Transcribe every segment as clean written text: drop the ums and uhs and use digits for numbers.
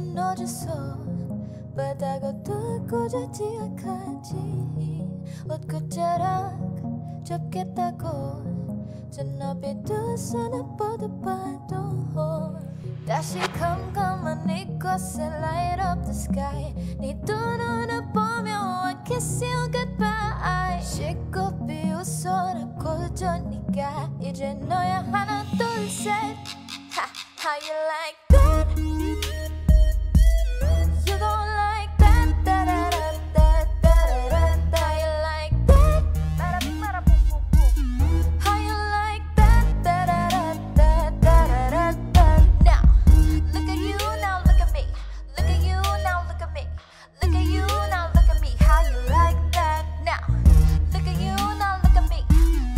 무너졌어 바다가 뚫고 지각하지 옷끝자락 접겠다고 저 높이 두 손을 뻗어봐도 다시 컴컴한 이곳에 light up the sky 네 두 눈을 보며 I kiss you goodbye 씻고 비웃어라 고전이가 이제 너야 하나 둘셋 How you like that? You gon' like that, da da da da da da da. How you like that? How you like that, da da da da da da da. Now, look at you, now look at me. Look at you, now look at me. Look at you, now look at me. How you like that? Now, look at you, now look at me.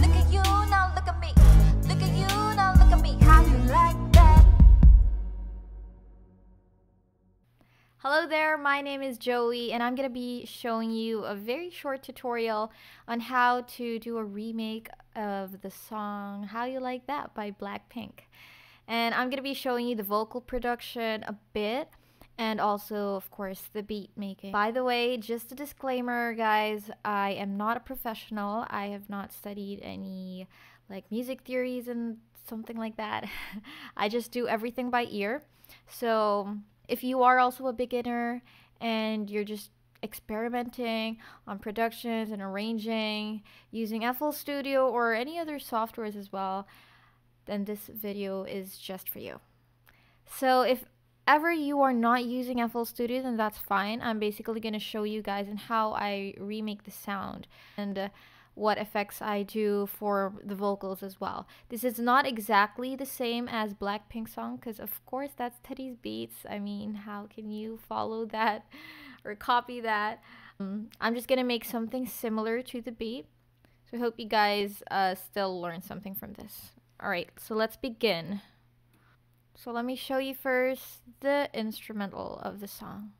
Look at you, now look at me. Look at you, now look at me. How you like that? Hello there, my name is Joey and I'm going to be showing you a very short tutorial on how to do a remake of the song How You Like That by Blackpink. And I'm going to be showing you the vocal production a bit and also, of course, the beat making. By the way, just a disclaimer, guys, I am not a professional. I have not studied any like music theories and something like that. I just do everything by ear. So if you are also a beginner and you're just experimenting on productions and arranging using FL Studio or any other softwares as well, then this video is just for you. So if ever you are not using FL Studio, then that's fine. I'm basically going to show you guys on how I remake the sound and what effects I do for the vocals as well. This is not exactly the same as Blackpink song because of course that's Teddy's beats. I mean, how can you follow that or copy that? I'm just gonna make something similar to the beat. So I hope you guys still learn something from this. Alright, so let's begin. So let me show you first the instrumental of the song.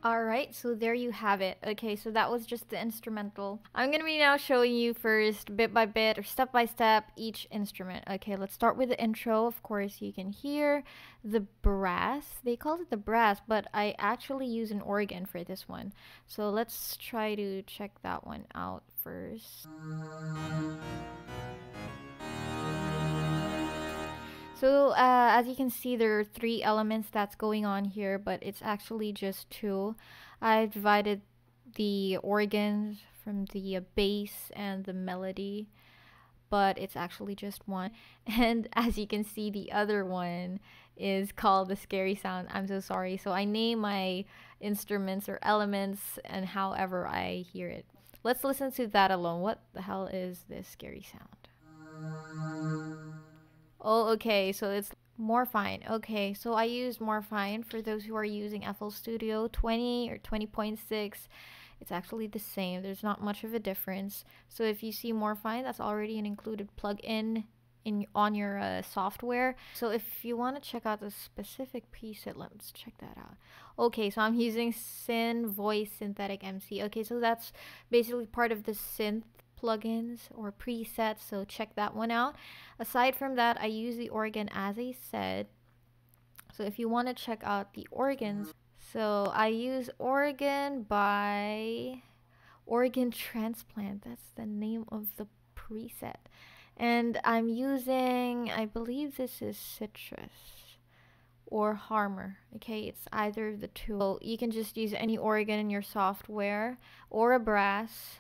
Alright, so there you have it. Okay, so that was just the instrumental. I'm gonna be now showing you first, bit by bit, or step by step, each instrument. Okay, let's start with the intro. Of course, you can hear the brass. They called it the brass, but I actually use an organ for this one. So let's try to check that one out first. So as you can see, there are 3 elements that's going on here, but it's actually just 2. I've divided the organs from the bass and the melody, but it's actually just 1. And as you can see, the other one is called the scary sound. I'm so sorry. So I name my instruments or elements and however I hear it. Let's listen to that alone. What the hell is this scary sound? Oh, okay, so it's Morphine. Okay, so I use Morphine for those who are using FL Studio 20 or 20.6. It's actually the same. There's not much of a difference. So if you see Morphine, that's already an included plugin on your software. So if you want to check out the specific preset, let's check that out. Okay, so I'm using Syn Voice Synthetic MC. Okay, so that's basically part of the synth plugins or presets, so check that one out. Aside from that, I use the organ as I said. So if you want to check out the organs, So I use Oregon by Organ Transplant. That's the name of the preset. And I'm using, I believe this is Citrus or Harmer. Okay, it's either of the two. So you can just use any organ in your software or a brass.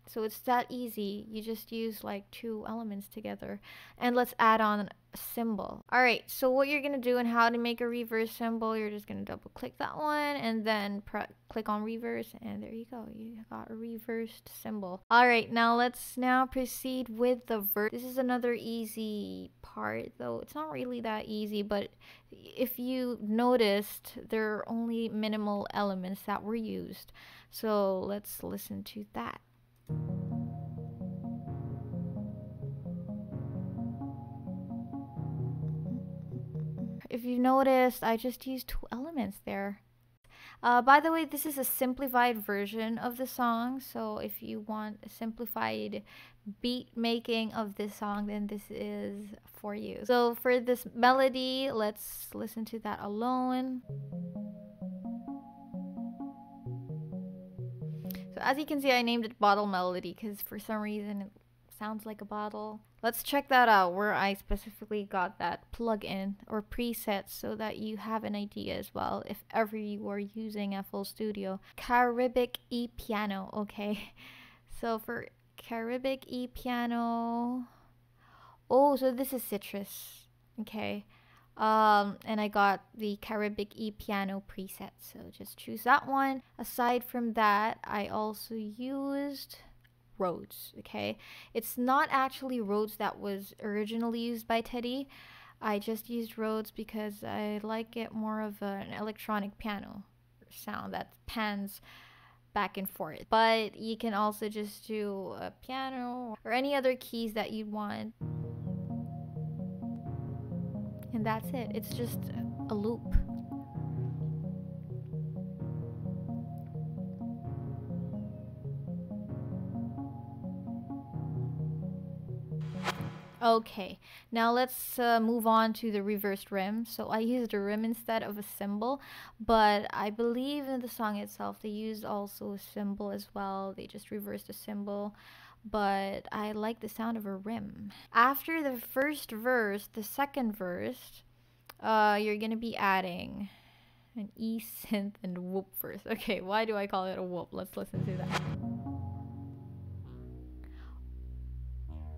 So it's that easy. You just use like two elements together. And let's add on a cymbal. Alright, so what you're going to do and how to make a reverse cymbal, you're just going to double click that one and then click on reverse, and there you go. You got a reversed cymbal. Alright, now let's proceed with the verse. This is another easy part, though it's not really that easy, but if you noticed, there are only minimal elements that were used. So let's listen to that. If you noticed, I just used two elements there. By the way, this is a simplified version of the song, so if you want a simplified beat making of this song, then this is for you. So for this melody, let's listen to that alone. So as you can see, I named it Bottle Melody because for some reason it sounds like a bottle. Let's check that out where I specifically got that plugin or preset so that you have an idea as well if ever you are using FL Studio. Caribic E Piano, okay? So for Caribic E Piano, oh, so this is Citrus, okay? And I got the Caribic E Piano preset, so just choose that one. Aside from that, I also used Rhodes, okay? It's not actually Rhodes that was originally used by Teddy. I just used Rhodes because I like it more of an electronic piano sound that pans back and forth. But you can also just do a piano or any other keys that you want. And that's it. It's just a loop. Okay, now let's move on to the reversed rim. So I used a rim instead of a cymbal, but I believe in the song itself they used also a cymbal as well. They just reversed the cymbal, but I like the sound of a rim. After the first verse, the second verse, you're gonna be adding an E synth and whoop verse. Okay, why do I call it a whoop? Let's listen to that.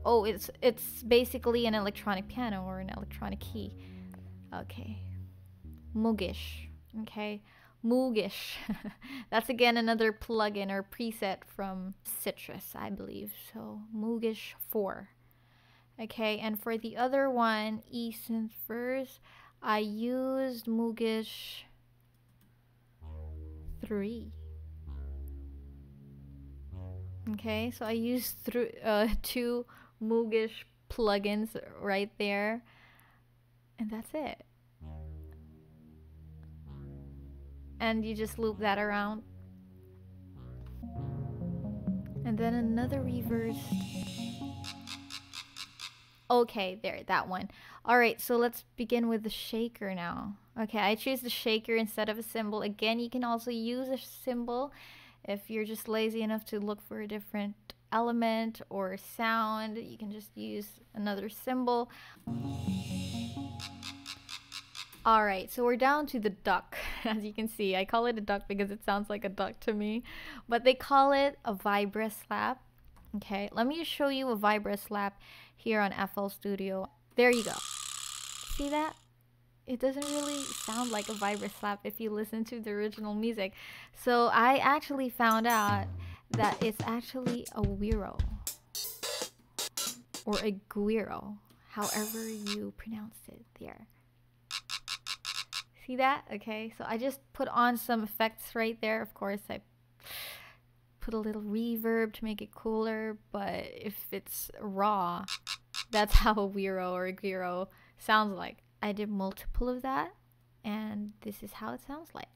Oh, it's basically an electronic piano or an electronic key. Okay. Moogish. Okay. Moogish. That's again another plugin or preset from Citrus, I believe. So Moogish 4. Okay, and for the other one, eSynth verse, I used Moogish 3. Okay, so I used two Moogish plugins right there, and that's it. And you just loop that around, and then another reverse. Okay, there, that one. Alright, so let's begin with the shaker now. Okay, I choose the shaker instead of a cymbal. Again, you can also use a cymbal if you're just lazy enough to look for a different element or sound. You can just use another cymbal. Alright, so we're down to the duck. As you can see, I call it a duck because it sounds like a duck to me, but they call it a vibra slap. Okay, let me just show you a vibra slap here on FL Studio. There you go. See that? It doesn't really sound like a vibra slap if you listen to the original music. So I actually found out that it's actually a whiro or a guiro, however you pronounce it there. See that? Okay, so I just put on some effects right there. Of course, I put a little reverb to make it cooler, but if it's raw, that's how a whiro or a guiro sounds like. I did multiple of that, and this is how it sounds like.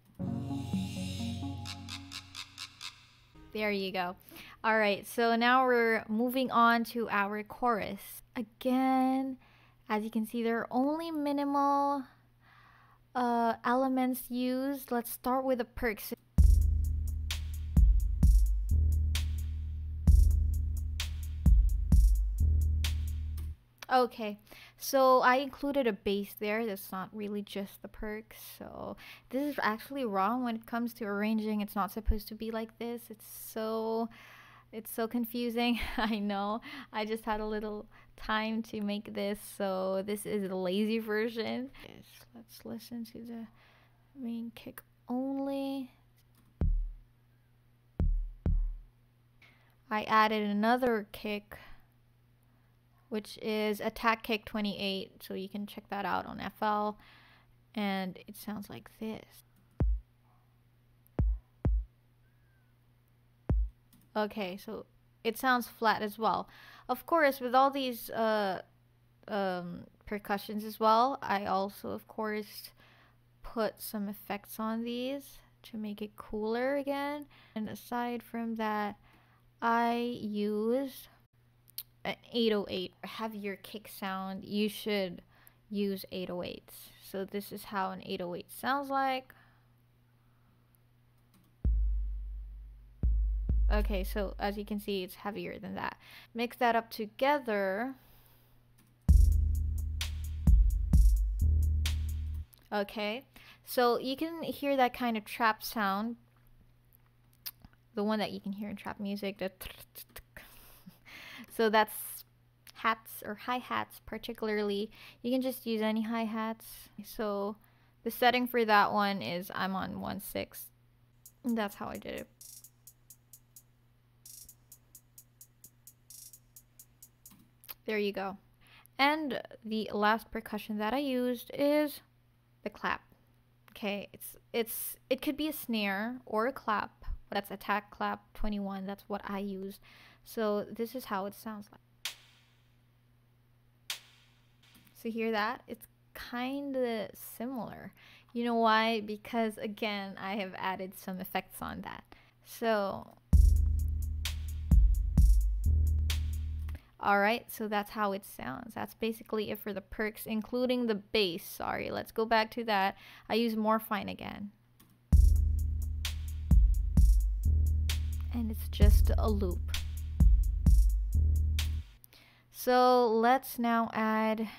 There you go. Alright, so now we're moving on to our chorus. Again, as you can see, there are only minimal elements used. Let's start with the perks. Okay, so I included a bass there. That's not really just the perks. So this is actually wrong when it comes to arranging. It's not supposed to be like this. It's so confusing. I know. I just had a little time to make this, so this is the lazy version. Yes, let's listen to the main kick only. I added another kick, which is attack kick 28, so you can check that out on FL, and it sounds like this. Okay, so it sounds flat as well. Of course, with all these percussions as well, I also of course put some effects on these to make it cooler again. And aside from that, I used an 808 heavier kick sound. You should use 808s. So this is how an 808 sounds like. Okay, so as you can see, it's heavier than that. Mix that up together. Okay, so you can hear that kind of trap sound, the one that you can hear in trap music. So that's hats or hi-hats particularly. You can just use any hi-hats. So the setting for that one is I'm on 1/6. That's how I did it. There you go. And the last percussion that I used is the clap. Okay, it could be a snare or a clap. That's attack clap 21. That's what I used. So this is how it sounds like. So hear that? It's kind of similar. You know why? Because again, I have added some effects on that. So alright, so that's how it sounds. That's basically it for the perks, including the bass. Sorry, let's go back to that. I use Morphine again. And it's just a loop. So let's now add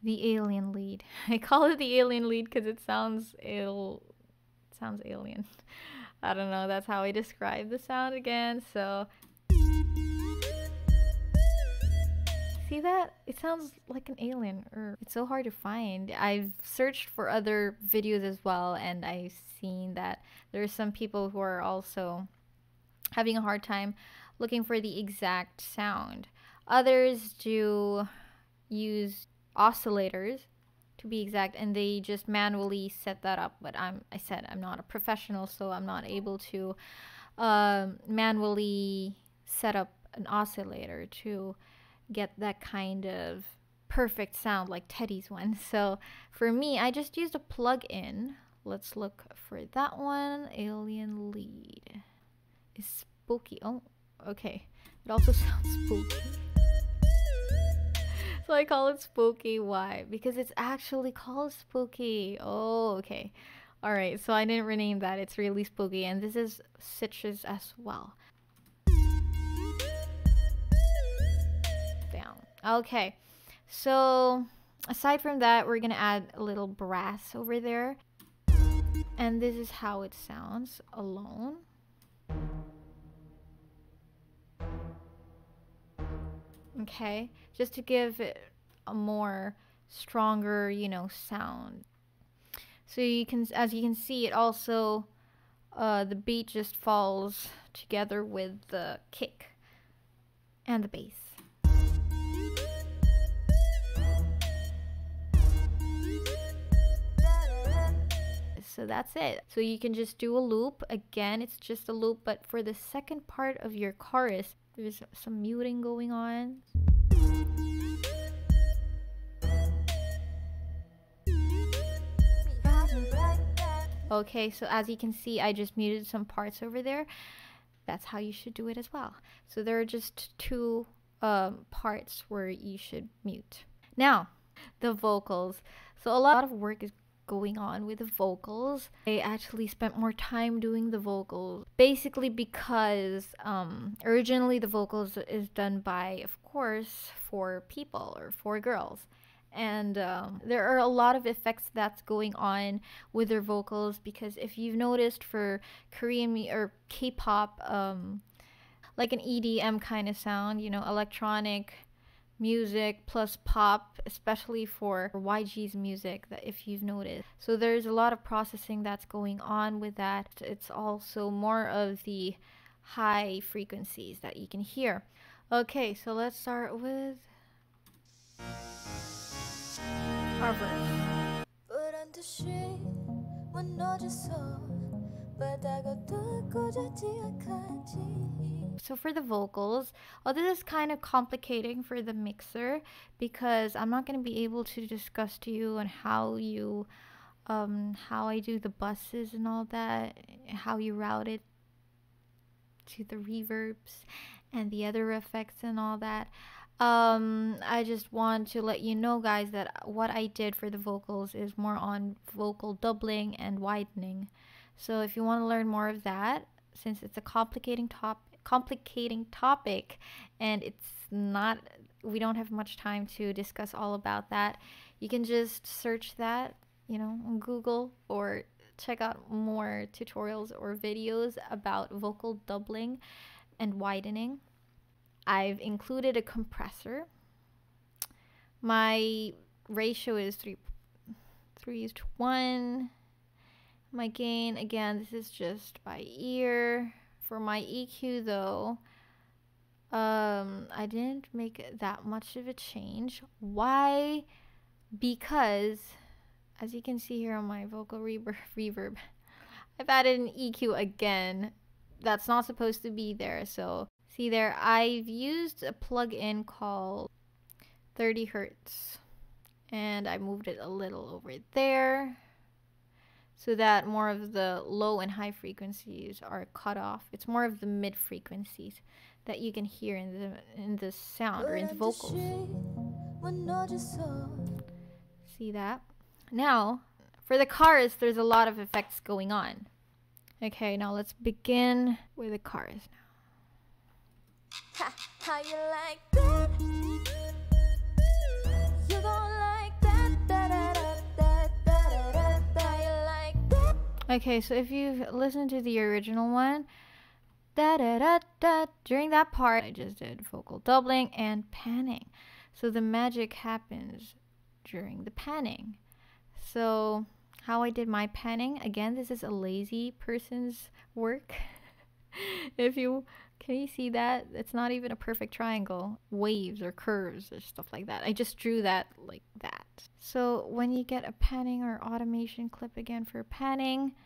the alien lead. I call it the alien lead because it sounds alien. I don't know, that's how I describe the sound again. So see that? It sounds like an alien, or it's so hard to find. I've searched for other videos as well, and I've seen that there are some people who are also having a hard time looking for the exact sound. Others do use oscillators to be exact, and they just manually set that up. But I said I'm not a professional, so I'm not able to manually set up an oscillator to get that kind of perfect sound like Teddy's one. So for me, I just used a plug-in. Let's look for that one. Alien lead is spooky. Oh, okay. It also sounds spooky. So I call it spooky. Why? Because it's actually called spooky. Oh, okay. All right. So I didn't rename that. It's really spooky. And this is citrus as well. Okay, so aside from that, we're gonna add a little brass over there, and this is how it sounds alone. Okay, just to give it a more stronger, sound. So you can, as you can see, it also the beat just falls together with the kick and the bass. So that's it. So you can just do a loop. Again, it's just a loop, but for the second part of your chorus, there's some muting going on. Okay, so as you can see, I just muted some parts over there. That's how you should do it as well. So there are just two parts where you should mute. Now, the vocals. So a lot of work is going on with the vocals. I actually spent more time doing the vocals, basically because originally the vocals is done by, of course, for people or for girls. And there are a lot of effects that's going on with their vocals, because if you've noticed for Korean or K-pop, like an EDM kind of sound, you know, electronic music plus pop, especially for YG's music, that if you've noticed. So there's a lot of processing that's going on with that. It's also more of the high frequencies that you can hear. Okay, so let's start with our verse. So for the vocals, this is kind of complicating for the mixer, because I'm not going to be able to discuss to you on how I do the buses and all that, how you route it to the reverbs and the other effects and all that. I just want to let you know, guys, that what I did for the vocals is more on vocal doubling and widening. So if you want to learn more of that, since it's a complicating topic, and it's not, we don't have much time to discuss all about that, you can just search that, you know, on Google, or check out more tutorials or videos about vocal doubling and widening. I've included a compressor. My ratio is 3:1. My gain, again, this is just by ear. For my EQ though, I didn't make that much of a change. Why? Because as you can see here on my vocal reverb, I've added an EQ again that's not supposed to be there. So see there, I've used a plug-in called 30 Hertz, and I moved it a little over there so that more of the low and high frequencies are cut off. It's more of the mid frequencies that you can hear in the sound or in the vocals. See that? Now, for the chorus, there's a lot of effects going on. Okay, now let's begin with the chorus now. How you like that? You gon' like that, da da da da da da da. How you like that? Okay, so if you've listened to the original one, da da da da, during that part, I just did vocal doubling and panning. So the magic happens during the panning. So how I did my panning, again, this is a lazy person's work. Can you see that? It's not even a perfect triangle. Waves or curves or stuff like that. I just drew that like that. So when you get a panning or automation clip again for panning,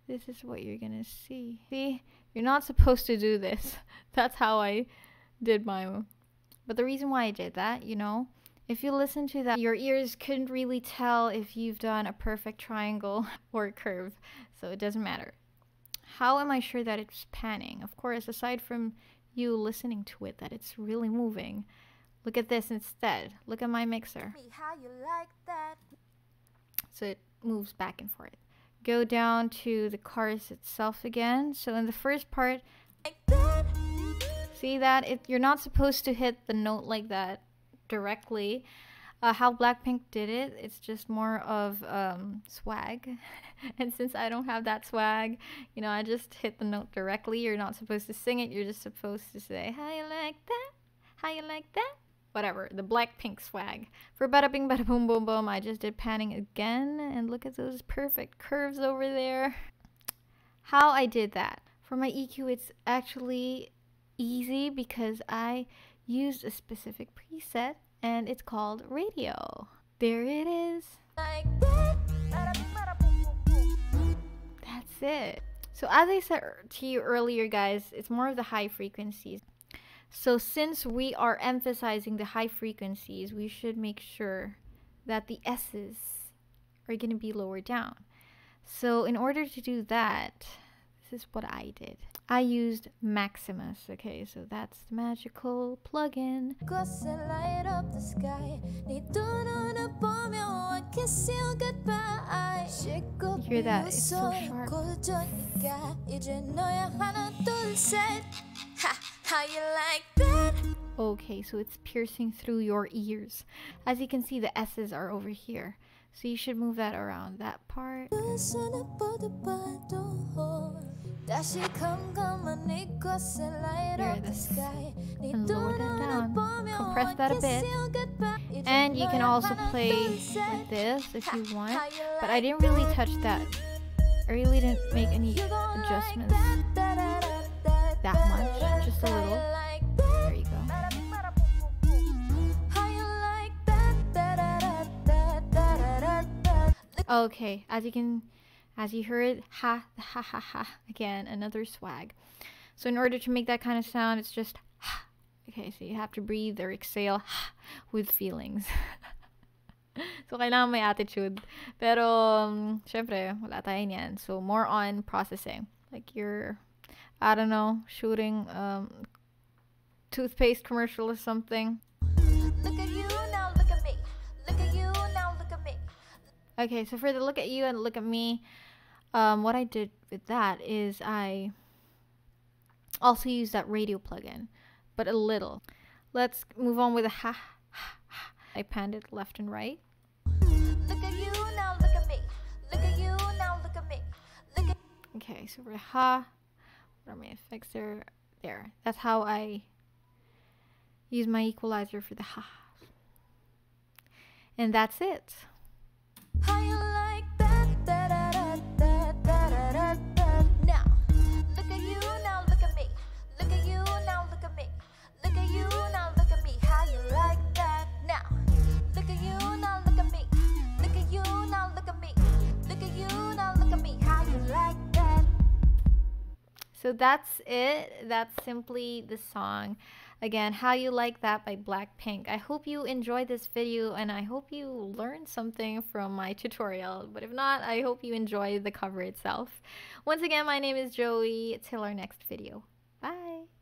this is what you're gonna see. See? You're not supposed to do this. That's how I did mine. But the reason why I did that, you know, if you listen to that, your ears couldn't really tell if you've done a perfect triangle or a curve. So it doesn't matter. How am I sure that it's panning? Of course, aside from you listening to it, that it's really moving. Look at this instead. Look at my mixer. How you like that? So it moves back and forth. Go down to the chorus itself again. So in the first part, Like that? see that? You're not supposed to hit the note like that directly. How Blackpink did it, it's just more of swag. And since I don't have that swag, you know, I just hit the note directly. You're not supposed to sing it. You're just supposed to say, how you like that? How you like that? Whatever, the Blackpink swag. For Bada Bing Bada Boom Boom Boom, I just did panning again. And look at those perfect curves over there. How I did that. For my EQ, it's actually easy because I used a specific preset, and it's called radio. There it is. Like that? Bada bing, bada boom, boom, boom. That's it. So as I said to you earlier, guys, it's more of the high frequencies. So since we are emphasizing the high frequencies, we should make sure that the S's are going to be lower down. So in order to do that, this is what I did. I used Maximus. Okay, so that's the magical plugin. Light up the sky. You hear that? It's so sharp. How you like that? Okay, so it's piercing through your ears. As you can see, the S's are over here. So you should move that around that part. There, this. And lower that down. Compress that a bit. And you can also play like this if you want. But I didn't really touch that. I really didn't make any adjustments that much. Just a little. There you go. Okay, as you heard, ha ha ha ha, again, another swag. So in order to make that kind of sound, it's just ha. Okay, so you have to breathe or exhale ha, with feelings. So kailangan may attitude. Pero syempre, wala tayo niyan. So more on processing. Like you're, I don't know, shooting toothpaste commercial or something. Look at you now, look at me. Look at you now, look at me. Okay, so for the look at you and look at me, what I did with that is I also used that radio plugin, but a little. Let's move on with a ha, ha, ha. I panned it left and right. Look at you now, look at me. Look at you now, look at me. Look at. Okay, so for the ha, what are my effects there? There. That's how I use my equalizer for the ha. And that's it. How you like that? Now, look at you now, look at me. Look at you now, look at me. Look at you now, look at me. How you like that? Now, look at you now, look at me. Look at you now, look at me. Look at you now, look at me. How you like that? So that's it. That's simply the song. Again, How You Like That by Blackpink. I hope you enjoyed this video and I hope you learned something from my tutorial. But if not, I hope you enjoy the cover itself. Once again, my name is jo.e. Till our next video. Bye!